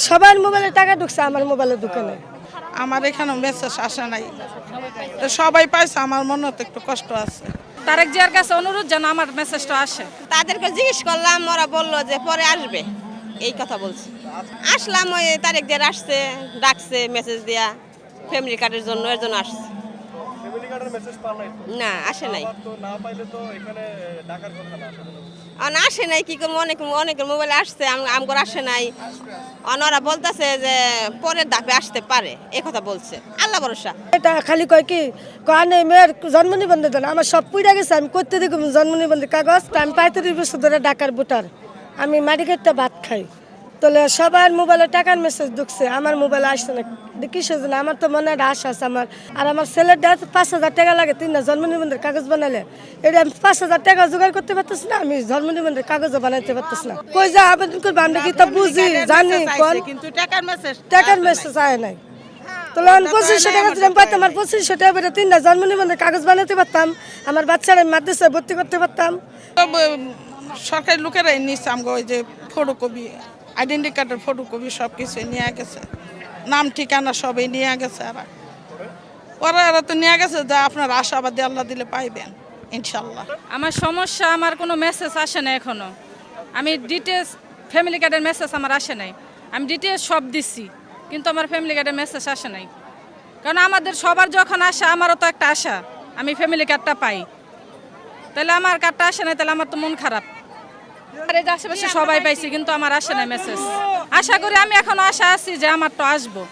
সবার মোবাইলে টাকা ঢুকছে, আমার মোবাইলে ঢুকে নাই। আমার এখানে মেসেজ আসে নাই, তো সবাই পাইছে, আমার মনে তো একটু কষ্ট আছে। তারেক জিয়ার কাছে অনুরোধ যেন আমার মেসেজটা আসে। তাদেরকে জিজ্ঞেস করলাম, ওরা বললো যে পরে আসবে, এই কথা বলছি। আসলাম, ওই তারেক জিয়ার আসছে, ডাকছে মেসেজ দিয়া ফ্যামিলি কার্ডের জন্য, এর জন্য আসছে। না, আসে নাই। আসে নাই কি করবো, অনেকের মোবাইলে আসছে, আমগর আসে নাই। ওরা বলতেছে যে পরের ধাপে আসতে পারে, এ কথা বলছে। আল্লাহ ভরসা। এটা খালি কয় কি কারণ এই মেয়ের জন্ম নিবন্ধন দেন, আমার সব পুইরা গেছে। আমি করতে দেখব জন্ম নিবন্ধন কাগজ। আমি 35 বছর ধরে ঢাকার ভোটার, আমি মাটি কেটে ভাত খাই। তাহলে সবার মোবাইলে টাকার মেসেজ ঢুকছে, আমার মোবাইলে আসছে না। কিসের জন্য? আমার তো মনে হয় আশা আছে আমার। আর আমার ছেলের 5,000 টাকা লাগে 3 জন্ম নিবন্ধনের কাগজ বানালে। এটা আমি 5,000 টাকা জোগাড় করতে পারতেছি না, আমি জন্ম নিবন্ধনের কাগজও বানাইতে পারতেছি না। কই যা আবেদন করবো, আমরা কি তা বুঝি জানি? কিন্তু টাকার মেসেজ আয় নাই। তাহলে আমি 2500 টাকা দিলাম পাইতাম, আর 2500 টাকা বেড়ে 3 জন্ম নিবন্ধনের কাগজ বানাতে পারতাম, আমার বাচ্চারা আমি মাদ্রাসায় ভর্তি করতে পারতাম। সরকারি লোকেরাই নিচ্ছে আমগো, ওই যে ফটোকপি, আইডেন্টি কার্ডের ফটোকপি সব কিছু নিয়ে গেছে, নাম ঠিকানা সবই নিয়ে গেছে। ওরা তো নিয়ে গেছে, যা আপনার আশাবাদী, আল্লাহ দিলে পাইবেন ইনশাল্লাহ। আমার সমস্যা, আমার কোনো মেসেজ আসে না এখনো। আমি ডিটেলস ফ্যামিলি কার্ডের মেসেজ আমার আসে নাই। আমি ডিটেলস সব দিচ্ছি, কিন্তু আমার ফ্যামিলি কার্ডের মেসেজ আসে নাই। কারণ আমাদের সবার যখন আসে, আমারও তো একটা আশা আমি ফ্যামিলি কার্ডটা পাই। তাহলে আমার কার্ডটা আসে নাই, তাহলে আমার তো মন খারাপ। আর এই যে আশেপাশে সবাই পাইছি, কিন্তু আমার আসে নাই মেসেজ। আশা করি, আমি এখন আশা আছি যে আমার তো আসবো।